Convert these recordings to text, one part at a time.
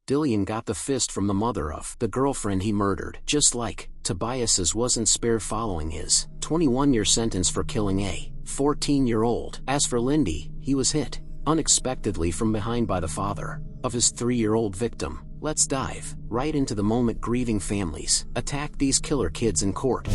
Dillion got the fist from the mother of the girlfriend he murdered. Just like Tobias's wasn't spared following his 21-year sentence for killing a 14-year-old. As for Lindy, he was hit unexpectedly from behind by the father of his 3-year-old victim. Let's dive right into the moment grieving families attacked these killer kids in court.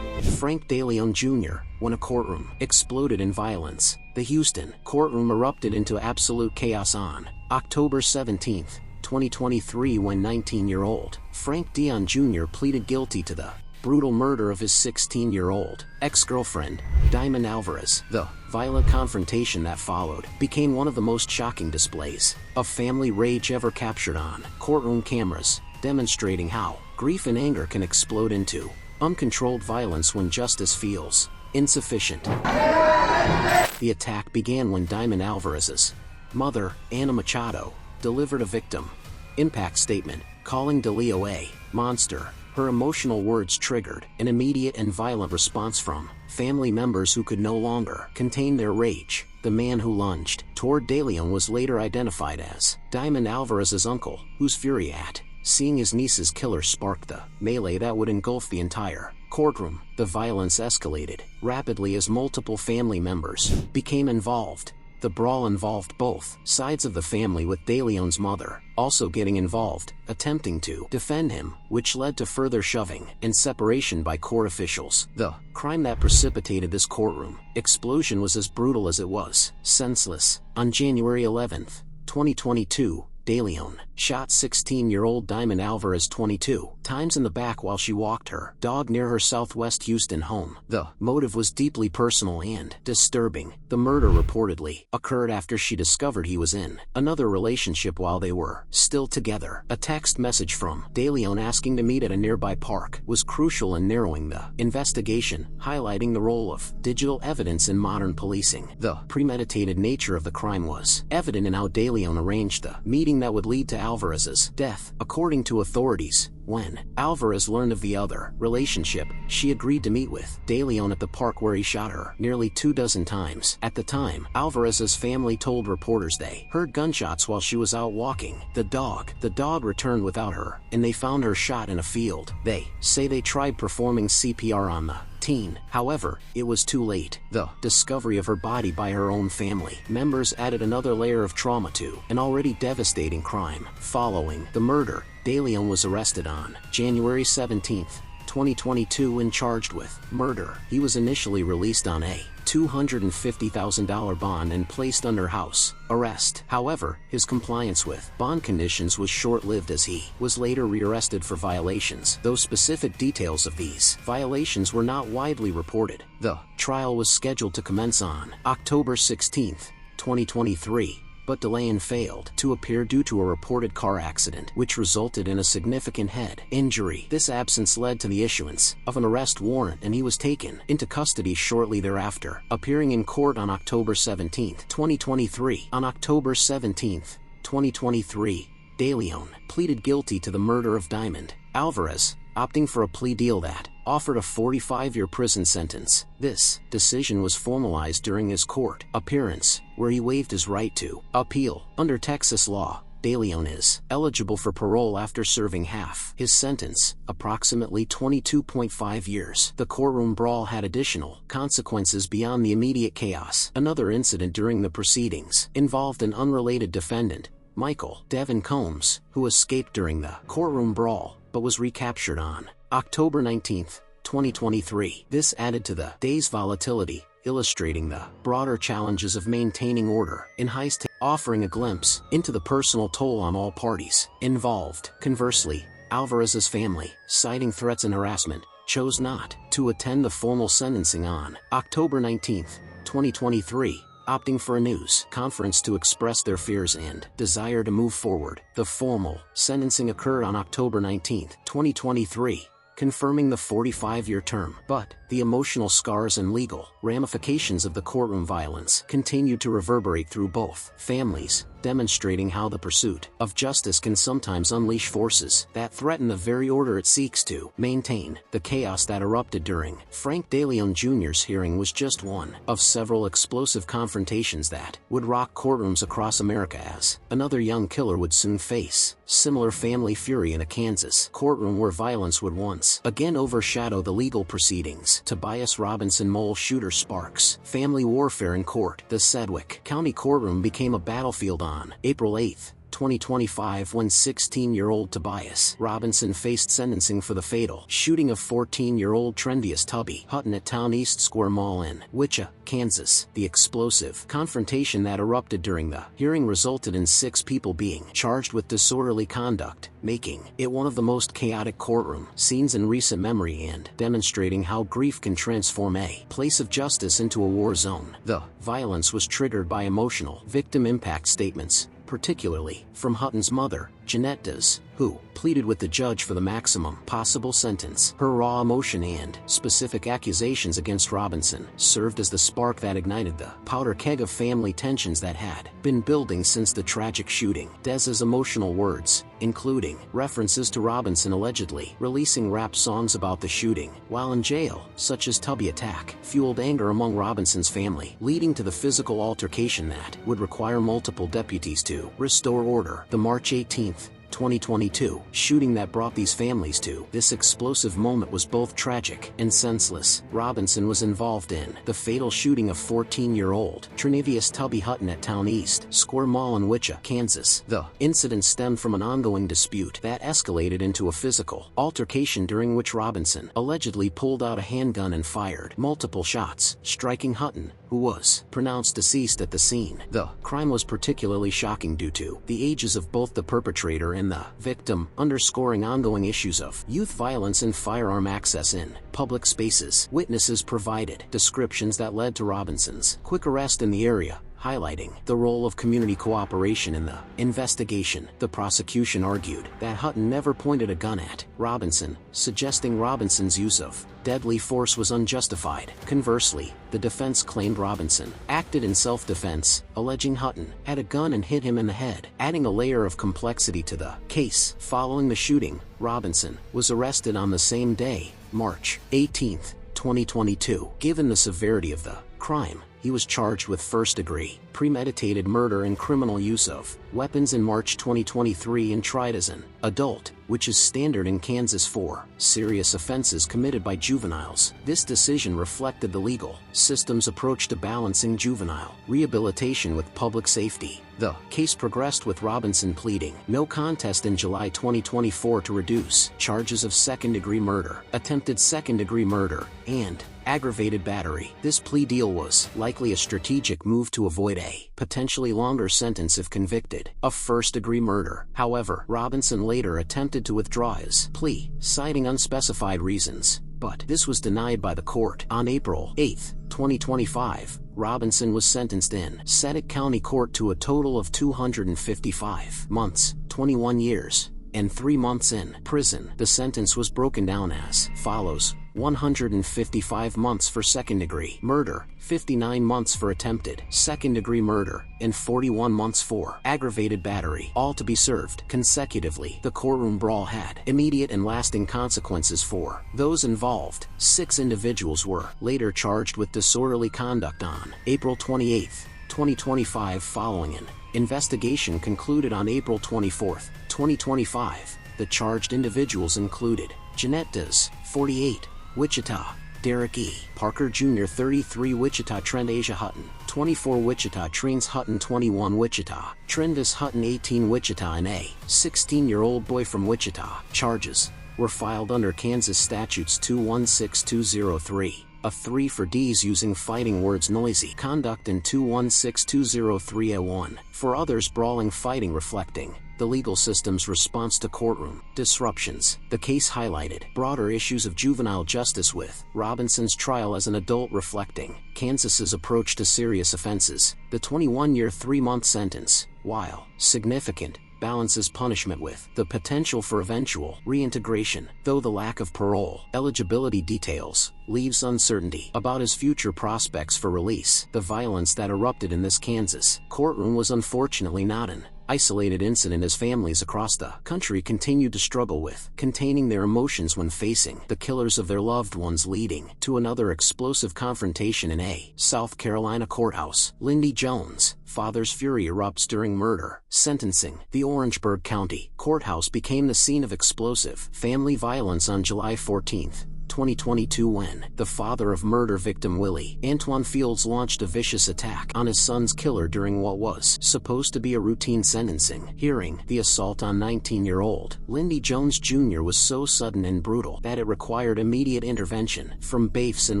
Frank DeLeon Jr., when a courtroom exploded in violence. The Houston courtroom erupted into absolute chaos on October 17, 2023 when 19-year-old Frank DeLeon Jr. pleaded guilty to the brutal murder of his 16-year-old ex-girlfriend, Diamond Alvarez. The violent confrontation that followed became one of the most shocking displays of family rage ever captured on courtroom cameras, demonstrating how grief and anger can explode into uncontrolled violence when justice feels insufficient. The attack began when Diamond Alvarez's mother, Ana Machado, delivered a victim impact statement, calling DeLeo a monster. Her emotional words triggered an immediate and violent response from family members who could no longer contain their rage. The man who lunged toward DeLeon was later identified as Diamond Alvarez's uncle, whose fury at seeing his niece's killer sparked the melee that would engulf the entire courtroom. The violence escalated rapidly as multiple family members became involved. The brawl involved both sides of the family, with DeLeon's mother also getting involved, attempting to defend him, which led to further shoving and separation by court officials. The crime that precipitated this courtroom explosion was as brutal as it was senseless. On January 11, 2022, DeLeon shot 16-year-old Diamond Alvarez 22 times in the back while she walked her dog near her southwest Houston home. The motive was deeply personal and disturbing. The murder reportedly occurred after she discovered he was in another relationship while they were still together. A text message from DeLeon asking to meet at a nearby park was crucial in narrowing the investigation, highlighting the role of digital evidence in modern policing. The premeditated nature of the crime was evident in how DeLeon arranged the meeting that would lead to Alvarez's death. According to authorities, when Alvarez learned of the other relationship, she agreed to meet with DeLeon at the park where he shot her nearly 24 times. At the time, Alvarez's family told reporters they heard gunshots while she was out walking the dog returned without her, and they found her shot in a field. They say they tried performing CPR on the teen, however, it was too late. The discovery of her body by her own family members added another layer of trauma to an already devastating crime. Following the murder, DeLeon was arrested on January 17, 2022 and charged with murder. He was initially released on a $250,000 bond and placed under house arrest. However, his compliance with bond conditions was short-lived as he was later rearrested for violations, though specific details of these violations were not widely reported. The trial was scheduled to commence on October 16, 2023. But DeLeon failed to appear due to a reported car accident, which resulted in a significant head injury. This absence led to the issuance of an arrest warrant, and he was taken into custody shortly thereafter, appearing in court on October 17, 2023. On October 17, 2023, DeLeon pleaded guilty to the murder of Diamond Alvarez, opting for a plea deal that offered a 45-year prison sentence. This decision was formalized during his court appearance, where he waived his right to appeal. Under Texas law, DeLeon is eligible for parole after serving half his sentence, approximately 22.5 years. The courtroom brawl had additional consequences beyond the immediate chaos. Another incident during the proceedings involved an unrelated defendant, Michael Devin Combs, who escaped during the courtroom brawl, but was recaptured on October 19, 2023. This added to the day's volatility, illustrating the broader challenges of maintaining order in high-stakes, offering a glimpse into the personal toll on all parties involved. Conversely, Alvarez's family, citing threats and harassment, chose not to attend the formal sentencing on October 19, 2023. Opting for a news conference to express their fears and desire to move forward. The formal sentencing occurred on October 19, 2023. confirming the 45-year term. But the emotional scars and legal ramifications of the courtroom violence continued to reverberate through both families, demonstrating how the pursuit of justice can sometimes unleash forces that threaten the very order it seeks to maintain. The chaos that erupted during Frank DeLeon Jr.'s hearing was just one of several explosive confrontations that would rock courtrooms across America as another young killer would soon face similar family fury in a Kansas courtroom where violence would once again overshadow the legal proceedings. Tobias Robinson Mole shooter sparks family warfare in court. The Sedgwick County courtroom became a battlefield on April 8, 2025 when 16-year-old Tobias Robinson faced sentencing for the fatal shooting of 14-year-old Trendius Tubby Hutton at Town East Square Mall in Wichita, Kansas. The explosive confrontation that erupted during the hearing resulted in 6 people being charged with disorderly conduct, making it one of the most chaotic courtroom scenes in recent memory and demonstrating how grief can transform a place of justice into a war zone. The violence was triggered by emotional victim impact statements, particularly from Hutton's mother, Jeanette Dez, who pleaded with the judge for the maximum possible sentence. Her raw emotion and specific accusations against Robinson served as the spark that ignited the powder keg of family tensions that had been building since the tragic shooting. Dez's emotional words, including references to Robinson allegedly releasing rap songs about the shooting while in jail, such as Tubby attack, fueled anger among Robinson's family, leading to the physical altercation that would require multiple deputies to restore order. The March 18, 2022 shooting that brought these families to this explosive moment was both tragic and senseless. Robinson was involved in the fatal shooting of 14-year-old Trendius Tubby Hutton at Town East Square Mall in Wichita, Kansas. The incident stemmed from an ongoing dispute that escalated into a physical altercation during which Robinson allegedly pulled out a handgun and fired multiple shots, striking Hutton, who was pronounced deceased at the scene. The crime was particularly shocking due to the ages of both the perpetrator and the victim, underscoring ongoing issues of youth violence and firearm access in public spaces. Witnesses provided descriptions that led to Robinson's quick arrest in the area, highlighting the role of community cooperation in the investigation. The prosecution argued that Hutton never pointed a gun at Robinson, suggesting Robinson's use of deadly force was unjustified. Conversely, the defense claimed Robinson acted in self-defense, alleging Hutton had a gun and hit him in the head, adding a layer of complexity to the case. Following the shooting, Robinson was arrested on the same day, March 18, 2022. Given the severity of the crime, he was charged with first-degree premeditated murder and criminal use of weapons in March 2023 and tried as an adult, which is standard in Kansas for serious offenses committed by juveniles. This decision reflected the legal system's approach to balancing juvenile rehabilitation with public safety. The case progressed with Robinson pleading no contest in July 2024 to reduce charges of second-degree murder, attempted second-degree murder, and aggravated battery. This plea deal was likely a strategic move to avoid a potentially longer sentence if convicted of first-degree murder. However, Robinson later attempted to withdraw his plea, citing unspecified reasons, but this was denied by the court. On April 8, 2025, Robinson was sentenced in Sedgwick County Court to a total of 255 months, 21 years, and 3 months in prison. The sentence was broken down as follows: 155 months for second-degree murder, 59 months for attempted second-degree murder, and 41 months for aggravated battery, all to be served consecutively. The courtroom brawl had immediate and lasting consequences for those involved. 6 individuals were later charged with disorderly conduct on April 28, 2025 following an investigation concluded on April 24, 2025. The charged individuals included Jeanette Dez, 48, Wichita; Derek E. Parker Jr., 33, Wichita; Trendasia Hutton, 24, Wichita; Treens Hutton, 21, Wichita; Trendis Hutton, 18, Wichita; and a 16-year-old boy from Wichita. Charges were filed under Kansas Statutes 216203. A 3 for D's using fighting words noisy conduct and 216203A1 for others brawling fighting, reflecting the legal system's response to courtroom disruptions. The case highlighted broader issues of juvenile justice, with Robinson's trial as an adult reflecting Kansas's approach to serious offenses. The 21-year 3-month sentence, while significant, balances punishment with the potential for eventual reintegration, though the lack of parole eligibility details leaves uncertainty about his future prospects for release. The violence that erupted in this Kansas courtroom was unfortunately not an isolated incident, as families across the country continued to struggle with containing their emotions when facing the killers of their loved ones, leading to another explosive confrontation in a South Carolina courthouse. Lindy Jones' father's fury erupts during murder sentencing. The Orangeburg County courthouse became the scene of explosive family violence on July 14, 2022, when the father of murder victim Willie Antoine Fields launched a vicious attack on his son's killer during what was supposed to be a routine sentencing hearing. The assault on 19-year-old Lindy Jones Jr. was so sudden and brutal that it required immediate intervention from bailiffs and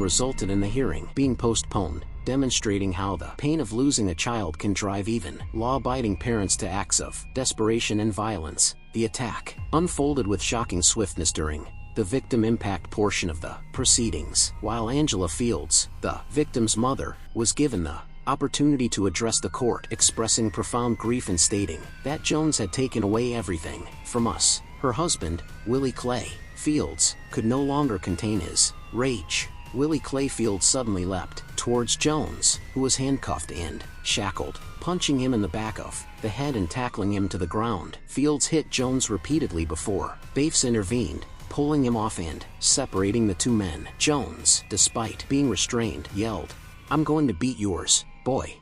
resulted in the hearing being postponed, demonstrating how the pain of losing a child can drive even law-abiding parents to acts of desperation and violence. The attack unfolded with shocking swiftness during the victim impact portion of the proceedings, while Angela Fields, the victim's mother, was given the opportunity to address the court, expressing profound grief and stating that Jones had taken away everything from us. Her husband, Willie Clay Fields, could no longer contain his rage. Willie Clay Fields suddenly leapt towards Jones, who was handcuffed and shackled, punching him in the back of the head and tackling him to the ground. Fields hit Jones repeatedly before bailiffs intervened, pulling him off and separating the two men. Jones, despite being restrained, yelled, "I'm going to beat yours, boy,"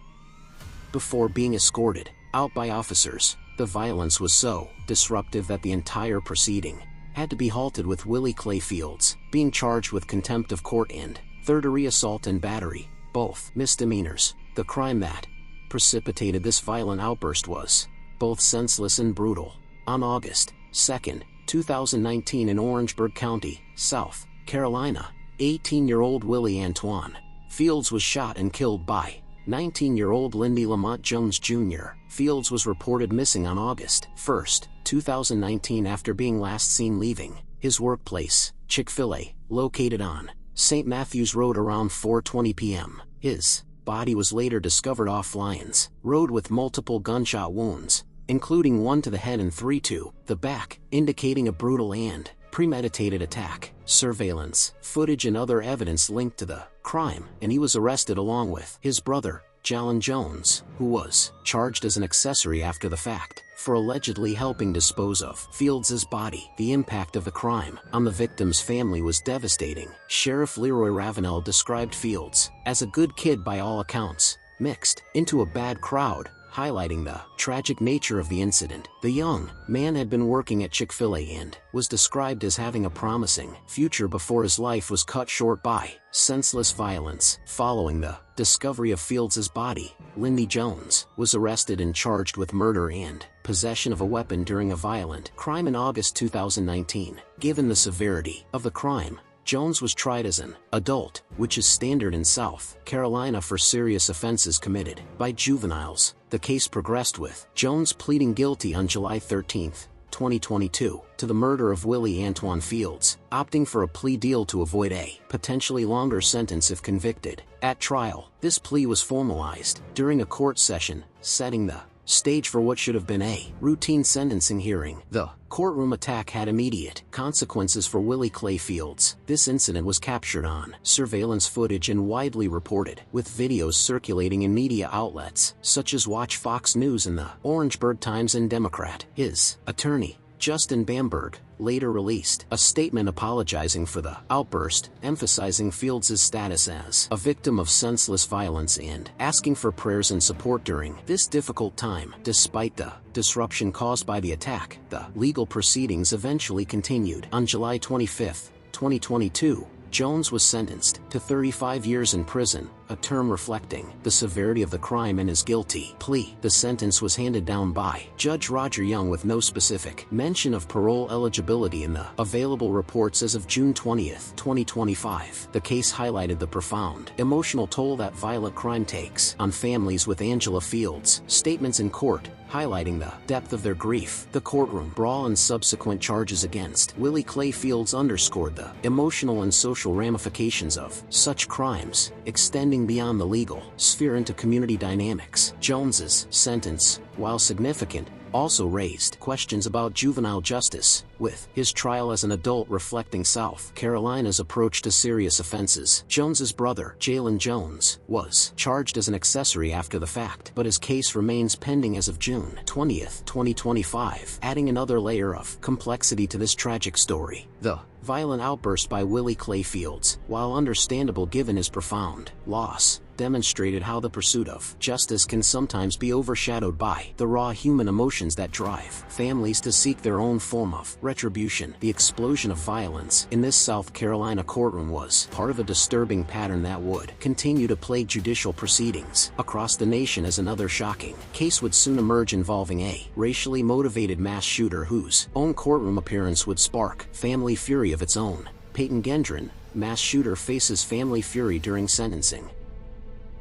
before being escorted out by officers. The violence was so disruptive that the entire proceeding had to be halted, with Willie Clay Fields being charged with contempt of court and third-degree assault and battery, both misdemeanors. The crime that precipitated this violent outburst was both senseless and brutal. On August 2, 2019, in Orangeburg County, South Carolina, 18-year-old Willie Antoine Fields was shot and killed by 19-year-old Lindy Lamont Jones Jr. Fields was reported missing on August 1, 2019, after being last seen leaving his workplace, Chick-fil-A, located on St. Matthews Road, around 4:20 p.m. His body was later discovered off Lyons Road with multiple gunshot wounds, including one to the head and 3 to the back, indicating a brutal and premeditated attack. Surveillance footage and other evidence linked to the crime, and he was arrested along with his brother, Jalen Jones, who was charged as an accessory after the fact for allegedly helping dispose of Fields' body. The impact of the crime on the victim's family was devastating. Sheriff Leroy Ravenel described Fields as a good kid by all accounts, mixed into a bad crowd, highlighting the tragic nature of the incident. The young man had been working at Chick-fil-A and was described as having a promising future before his life was cut short by senseless violence. Following the discovery of Fields' body, Lindy Jones was arrested and charged with murder and possession of a weapon during a violent crime in August 2019. Given the severity of the crime, Jones was tried as an adult, which is standard in South Carolina for serious offenses committed by juveniles. The case progressed, with Jones pleading guilty on July 13, 2022, to the murder of Willie Antoine Fields, opting for a plea deal to avoid a potentially longer sentence if convicted. At trial, this plea was formalized during a court session, setting the stage for what should have been a routine sentencing hearing. The courtroom attack had immediate consequences for Willie Clay Fields. This incident was captured on surveillance footage and widely reported, with videos circulating in media outlets such as Watch Fox News and the Orangeburg Times and Democrat. His attorney, Justin Bamberg, later released a statement apologizing for the outburst, emphasizing Fields' status as a victim of senseless violence and asking for prayers and support during this difficult time. Despite the disruption caused by the attack, the legal proceedings eventually continued. On July 25, 2022, Jones was sentenced to 35 years in prison, a term reflecting the severity of the crime and his guilty plea. The sentence was handed down by Judge Roger Young with no specific mention of parole eligibility in the available reports as of June 20, 2025. The case highlighted the profound emotional toll that violent crime takes on families, with Angela Fields' statements in court highlighting the depth of their grief. The courtroom brawl and subsequent charges against Willie Clay Fields underscored the emotional and social ramifications of such crimes, extending beyond the legal sphere into community dynamics. Jones's sentence, while significant, also raised questions about juvenile justice, with his trial as an adult reflecting South Carolina's approach to serious offenses. Jones's brother, Jalen Jones, was charged as an accessory after the fact, but his case remains pending as of June 20, 2025, adding another layer of complexity to this tragic story. The violent outburst by Willie Clay Fields, while understandable given his profound loss, demonstrated how the pursuit of justice can sometimes be overshadowed by the raw human emotions that drive families to seek their own form of retribution. The explosion of violence in this South Carolina courtroom was part of a disturbing pattern that would continue to plague judicial proceedings across the nation, as another shocking case would soon emerge involving a racially motivated mass shooter whose own courtroom appearance would spark family fury of its own. Peyton Gendron, mass shooter, faces family fury during sentencing.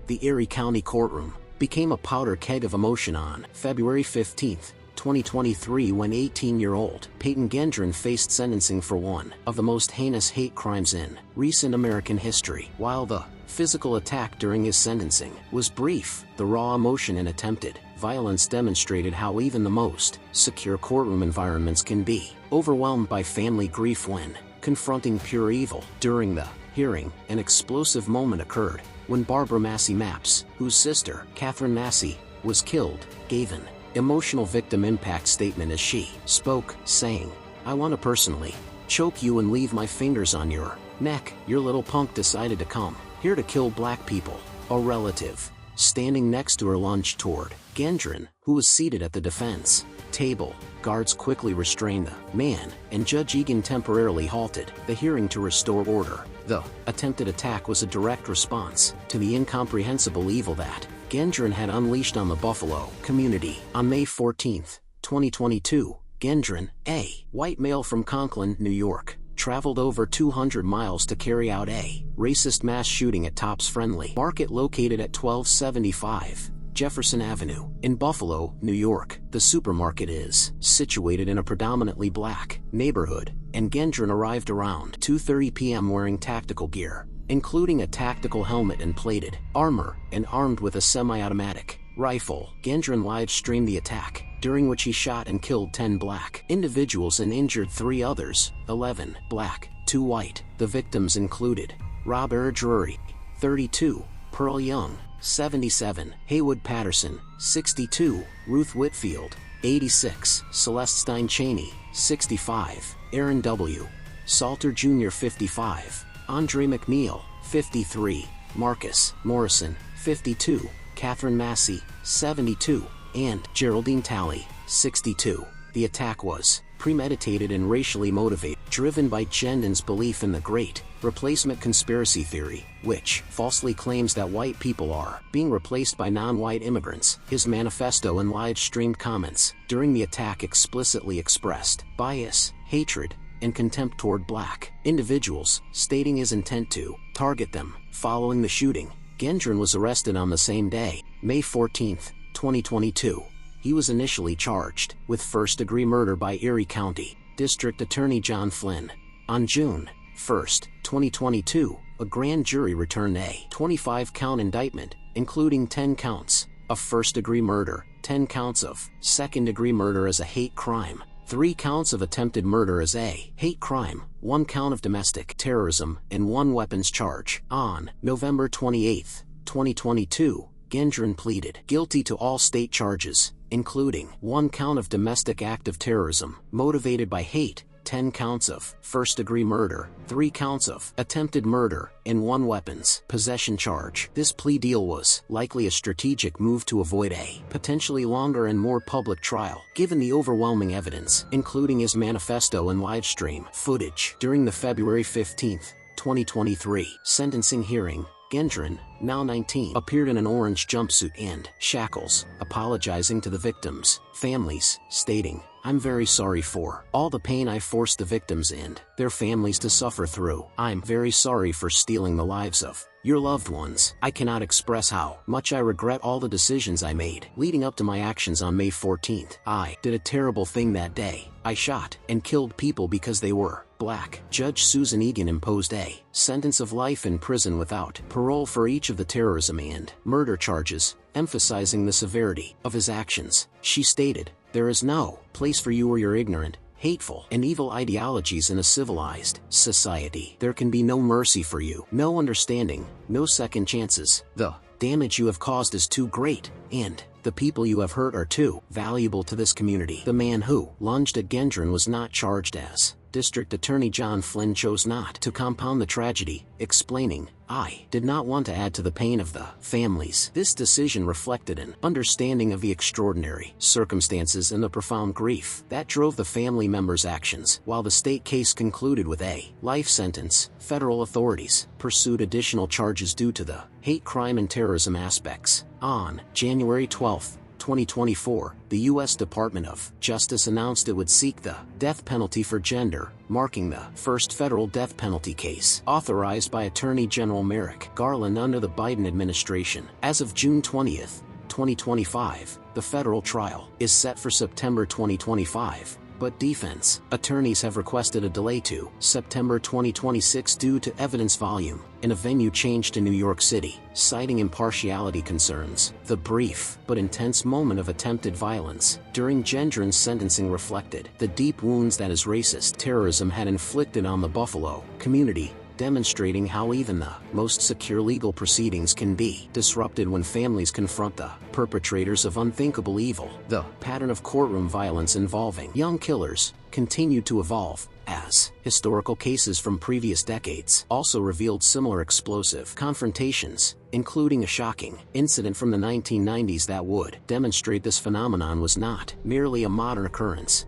The Erie County courtroom became a powder keg of emotion on February 15, 2023, when 18-year-old Peyton Gendron faced sentencing for one of the most heinous hate crimes in recent American history. While the physical attack during his sentencing was brief, the raw emotion and attempted violence demonstrated how even the most secure courtroom environments can be overwhelmed by family grief when confronting pure evil. During the hearing, an explosive moment occurred when Barbara Massey Mapps, whose sister, Catherine Massey, was killed, gave an emotional victim impact statement as she spoke, saying, "I want to personally choke you and leave my fingers on your neck. Your little punk decided to come here to kill black people." A relative standing next to her lunged toward Gendron, who was seated at the defense table. Guards quickly restrained the man, and Judge Egan temporarily halted the hearing to restore order. The attempted attack was a direct response to the incomprehensible evil that Gendron had unleashed on the Buffalo community. On May 14, 2022, Gendron, a white male from Conklin, New York, traveled over 200 miles to carry out a racist mass shooting at Tops Friendly Market located at 1275 Jefferson Avenue in Buffalo, New York. The supermarket is situated in a predominantly black neighborhood, and Gendron arrived around 2:30 p.m. wearing tactical gear, including a tactical helmet and plated armor, and armed with a semi-automatic rifle. Gendron live-streamed the attack, during which he shot and killed 10 black individuals and injured 3 others, 11 black, 2 white. The victims included Robert Drury, 32, Pearl Young, 77, Haywood Patterson, 62, Ruth Whitfield, 86, Celeste Stein Cheney, 65, Aaron W. Salter Jr. 55, Andre McNeil, 53, Marcus Morrison, 52, Catherine Massey, 72, and Geraldine Talley, 62. The attack was premeditated and racially motivated, driven by Gendron's belief in the Great Replacement conspiracy theory, which falsely claims that white people are being replaced by non-white immigrants. His manifesto and live-streamed comments during the attack explicitly expressed bias, hatred, and contempt toward black individuals, stating his intent to target them. Following the shooting, Gendron was arrested on the same day, May 14, 2022. He was initially charged with first-degree murder by Erie County District Attorney John Flynn. On June 1, 2022, a grand jury returned a 25-count indictment, including 10 counts of first-degree murder, 10 counts of second-degree murder as a hate crime, 3 counts of attempted murder as a hate crime, 1 count of domestic terrorism, and 1 weapons charge. On November 28, 2022, Gendron pleaded guilty to all state charges, including 1 count of domestic act of terrorism motivated by hate, 10 counts of first-degree murder, 3 counts of attempted murder, and 1 weapons possession charge. This plea deal was likely a strategic move to avoid a potentially longer and more public trial, given the overwhelming evidence, including his manifesto and live stream footage. During the February 15, 2023 sentencing hearing, Gendron, now 19, appeared in an orange jumpsuit and shackles, apologizing to the victims' families, stating, "I'm very sorry for all the pain I forced the victims and their families to suffer through. I'm very sorry for stealing the lives of your loved ones. I cannot express how much I regret all the decisions I made leading up to my actions on May 14th. I did a terrible thing that day. I shot and killed people because they were black." Judge Susan Egan imposed a sentence of life in prison without parole for each of the terrorism and murder charges, emphasizing the severity of his actions. She stated, There is no place for you or your ignorant, hateful, and evil ideologies in a civilized society. There can be no mercy for you, no understanding, no second chances. The damage you have caused is too great, and the people you have hurt are too valuable to this community. The man who lunged at Gendron was not charged as District Attorney John Flynn chose not to compound the tragedy, explaining, "I did not want to add to the pain of the families." This decision reflected an understanding of the extraordinary circumstances and the profound grief that drove the family members' actions. While the state case concluded with a life sentence, federal authorities pursued additional charges due to the hate crime and terrorism aspects. On January 12, 2024, the U.S. Department of Justice announced it would seek the death penalty for gender, marking the first federal death penalty case authorized by Attorney General Merrick Garland under the Biden administration. As of June 20, 2025, the federal trial is set for September 2025. But defense attorneys have requested a delay to September 2026 due to evidence volume and a venue change to New York City, citing impartiality concerns. The brief but intense moment of attempted violence during Gendron's sentencing reflected the deep wounds that his racist terrorism had inflicted on the Buffalo community, demonstrating how even the most secure legal proceedings can be disrupted when families confront the perpetrators of unthinkable evil. The pattern of courtroom violence involving young killers continued to evolve, as historical cases from previous decades also revealed similar explosive confrontations, including a shocking incident from the 1990s that would demonstrate this phenomenon was not merely a modern occurrence.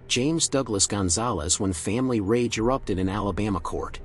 James Douglas Gonzalez when family rage erupted in Alabama court.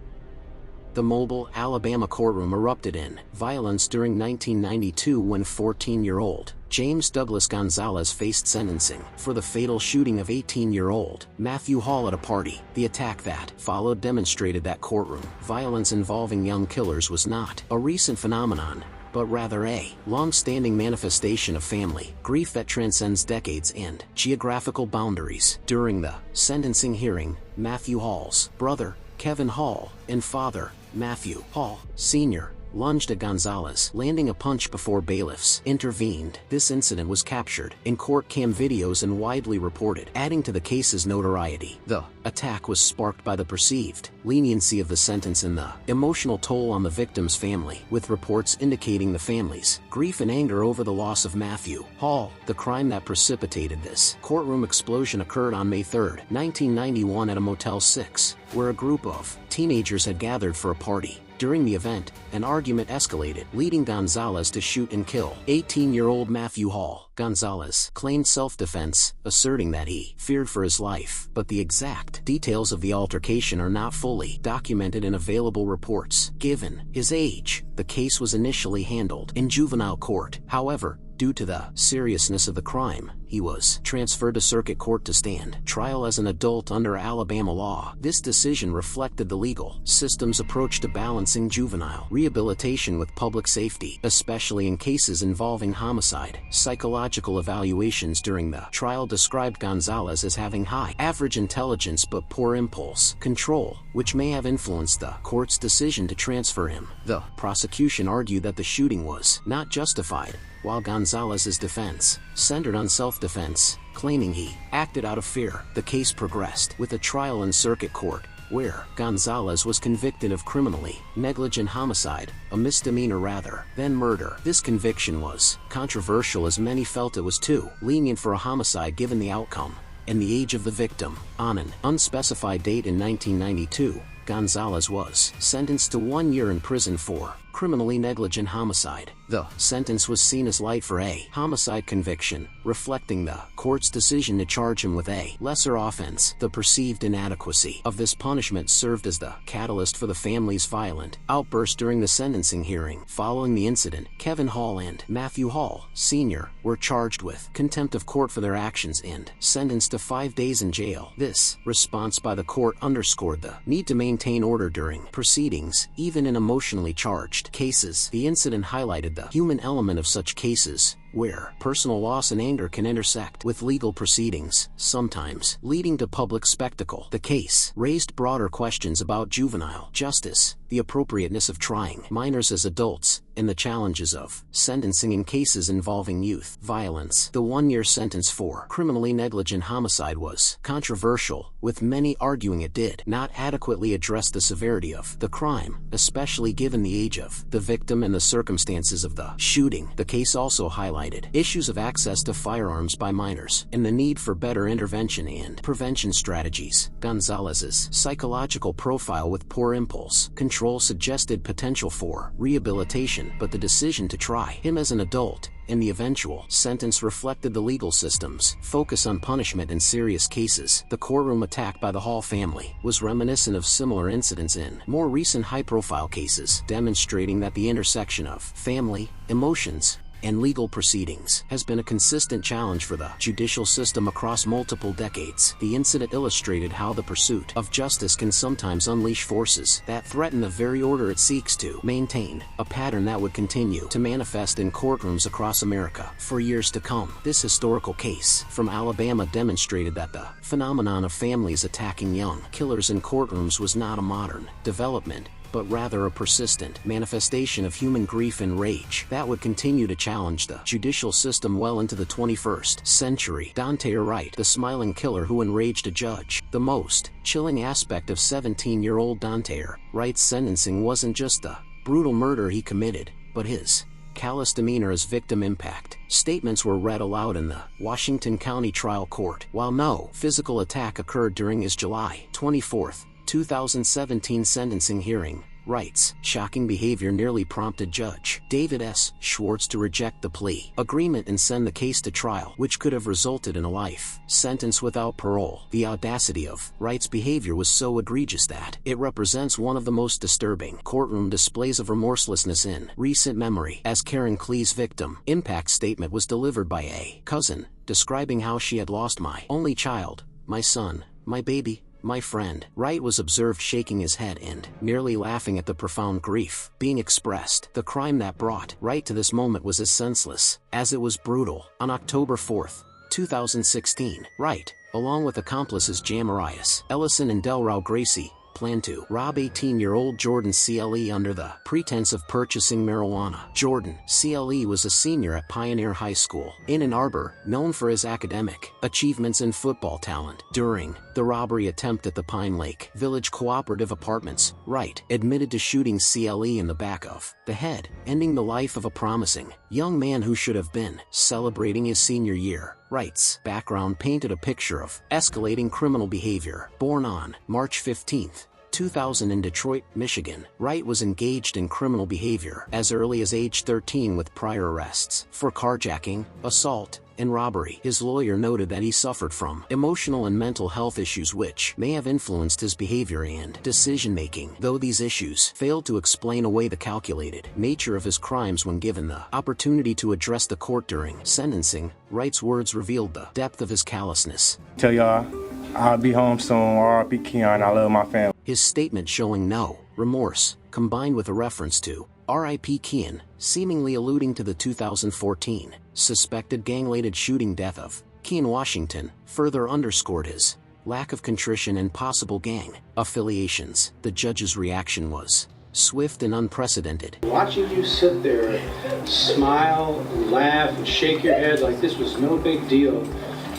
The Mobile, Alabama courtroom erupted in violence during 1992 when 14-year-old James Douglas Gonzalez faced sentencing for the fatal shooting of 18-year-old Matthew Hall at a party. The attack that followed demonstrated that courtroom violence involving young killers was not a recent phenomenon, but rather a long-standing manifestation of family grief that transcends decades and geographical boundaries. During the sentencing hearing, Matthew Hall's brother, Kevin Hall, and father, Matthew Hall, Sr., lunged at Gonzalez, landing a punch before bailiffs intervened. This incident was captured in court cam videos and widely reported, adding to the case's notoriety. The attack was sparked by the perceived leniency of the sentence and the emotional toll on the victim's family, with reports indicating the family's grief and anger over the loss of Matthew Hall. The crime that precipitated this courtroom explosion occurred on May 3, 1991 at a Motel 6, where a group of teenagers had gathered for a party. During the event, an argument escalated, leading Gonzalez to shoot and kill 18-year-old Matthew Hall. Gonzalez claimed self-defense, asserting that he feared for his life, but the exact details of the altercation are not fully documented in available reports. Given his age, the case was initially handled in juvenile court. However, due to the seriousness of the crime, he was transferred to circuit court to stand trial as an adult under Alabama law. This decision reflected the legal system's approach to balancing juvenile rehabilitation with public safety, especially in cases involving homicide. Psychological evaluations during the trial described Gonzalez as having high average intelligence but poor impulse control, which may have influenced the court's decision to transfer him. The prosecution argued that the shooting was not justified, while Gonzalez's defense centered on self-defense, claiming he acted out of fear. The case progressed with a trial in circuit court, where Gonzalez was convicted of criminally negligent homicide, a misdemeanor rather than murder. This conviction was controversial as many felt it was too lenient for a homicide given the outcome and the age of the victim. On an unspecified date in 1992, Gonzalez was sentenced to 1 year in prison for criminally negligent homicide. The sentence was seen as light for a homicide conviction, reflecting the court's decision to charge him with a lesser offense. The perceived inadequacy of this punishment served as the catalyst for the family's violent outburst during the sentencing hearing. Following the incident, Kevin Hall and Matthew Hall, Sr., were charged with contempt of court for their actions and sentenced to 5 days in jail. This response by the court underscored the need to maintain order during proceedings, even in emotionally charged cases. The incident highlighted the human element of such cases, where personal loss and anger can intersect with legal proceedings, sometimes leading to public spectacle. The case raised broader questions about juvenile justice, the appropriateness of trying minors as adults, and the challenges of sentencing in cases involving youth violence. The one-year sentence for criminally negligent homicide was controversial, with many arguing it did not adequately address the severity of the crime, especially given the age of the victim and the circumstances of the shooting. The case also highlighted issues of access to firearms by minors and the need for better intervention and prevention strategies. Gonzalez's psychological profile with poor impulse control suggested potential for rehabilitation, but the decision to try him as an adult and the eventual sentence reflected the legal system's focus on punishment in serious cases. The courtroom attack by the Hall family was reminiscent of similar incidents in more recent high-profile cases, demonstrating that the intersection of family, emotions, and legal proceedings has been a consistent challenge for the judicial system across multiple decades. The incident illustrated how the pursuit of justice can sometimes unleash forces that threaten the very order it seeks to maintain, a pattern that would continue to manifest in courtrooms across America for years to come. This historical case from Alabama demonstrated that the phenomenon of families attacking young killers in courtrooms was not a modern development, but rather a persistent manifestation of human grief and rage that would continue to challenge the judicial system well into the 21st century. Dante Wright, the smiling killer who enraged a judge. The most chilling aspect of 17-year-old Dante Wright's sentencing wasn't just the brutal murder he committed, but his callous demeanor as victim impact. Statements were read aloud in the Washington County Trial Court. While no physical attack occurred during his July 24, 2017 sentencing hearing, Wright's shocking behavior nearly prompted Judge David S. Schwartz to reject the plea agreement and send the case to trial, which could have resulted in a life sentence without parole. The audacity of Wright's behavior was so egregious that it represents one of the most disturbing courtroom displays of remorselessness in recent memory. As Karen Klee's victim impact statement was delivered by a cousin, describing how she had lost my only child, my son, my baby, my friend. Wright was observed shaking his head and merely laughing at the profound grief being expressed. The crime that brought Wright to this moment was as senseless as it was brutal. On October 4, 2016, Wright, along with accomplices Jamarias Ellison and Delrau Gracie, planned to rob 18-year-old Jordan CLE under the pretense of purchasing marijuana. Jordan CLE was a senior at Pioneer High School in Ann Arbor, known for his academic achievements and football talent. During the robbery attempt at the Pine Lake Village Cooperative Apartments, Wright admitted to shooting CLE in the back of the head, ending the life of a promising young man who should have been celebrating his senior year. Wright's background painted a picture of escalating criminal behavior. Born on March 15, 2000 in Detroit, Michigan, Wright was engaged in criminal behavior as early as age 13 with prior arrests for carjacking, assault, and robbery. His lawyer noted that he suffered from emotional and mental health issues which may have influenced his behavior and decision-making, though these issues failed to explain away the calculated nature of his crimes. When given the opportunity to address the court during sentencing, Wright's words revealed the depth of his callousness. Tell y'all, I'll be home soon. R.I.P. Keon, I love my family. His statement showing no remorse, combined with a reference to R.I.P. Keon, seemingly alluding to the 2014 suspected gang-related shooting death of Keon Washington, further underscored his lack of contrition and possible gang affiliations. The judge's reaction was swift and unprecedented. Watching you sit there, smile, laugh, and shake your head like this was no big deal,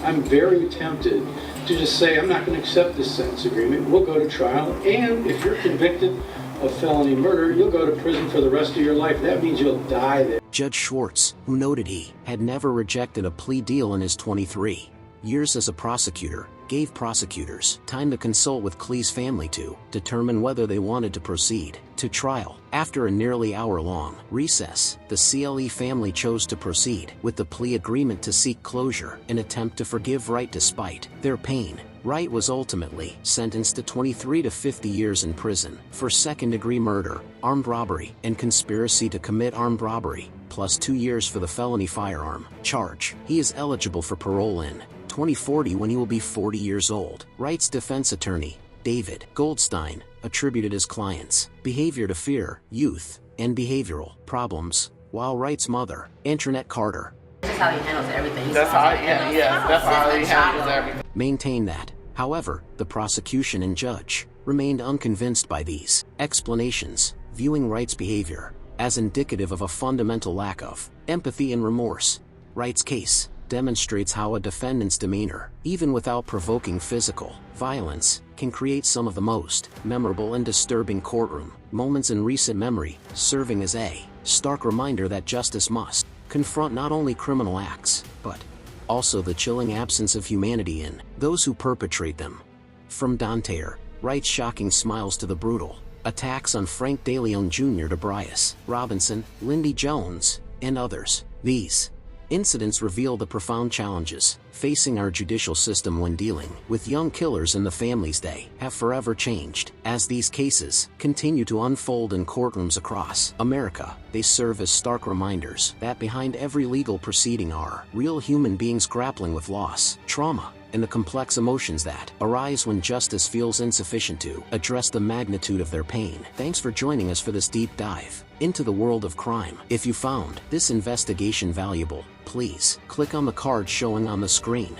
I'm very tempted to just say, I'm not going to accept this sentence agreement. We'll go to trial, and if you're convicted of felony murder, you'll go to prison for the rest of your life. That means you'll die there. Judge Schwartz, who noted he had never rejected a plea deal in his 23 years as a prosecutor, gave prosecutors time to consult with Klee's family to determine whether they wanted to proceed to trial. After a nearly hour-long recess, the CLE family chose to proceed with the plea agreement to seek closure, an attempt to forgive Wright despite their pain. Wright was ultimately sentenced to 23 to 50 years in prison for second-degree murder, armed robbery, and conspiracy to commit armed robbery, plus 2 years for the felony firearm charge. He is eligible for parole in 2040 when he will be 40 years old. Wright's defense attorney, David Goldstein, attributed his client's behavior to fear, youth, and behavioral problems, while Wright's mother, Antoinette Carter, just how he handles everything. He's That's how, always yeah, like, yeah, that's how he "This is handles Machado." everything. Maintain that. However, the prosecution and judge remained unconvinced by these explanations, viewing Wright's behavior as indicative of a fundamental lack of empathy and remorse. Wright's case demonstrates how a defendant's demeanor, even without provoking physical violence, can create some of the most memorable and disturbing courtroom moments in recent memory, serving as a stark reminder that justice must confront not only criminal acts, but also the chilling absence of humanity in those who perpetrate them. From Dantaire, Wright's shocking smiles to the brutal attacks on Frank DeLeon Jr. to Bryce Robinson, Lindy Jones, and others, these incidents reveal the profound challenges facing our judicial system when dealing with young killers and the families they have forever changed. As these cases continue to unfold in courtrooms across America, they serve as stark reminders that behind every legal proceeding are real human beings grappling with loss, trauma, and the complex emotions that arise when justice feels insufficient to address the magnitude of their pain. Thanks for joining us for this deep dive into the world of crime. If you found this investigation valuable, please click on the card showing on the screen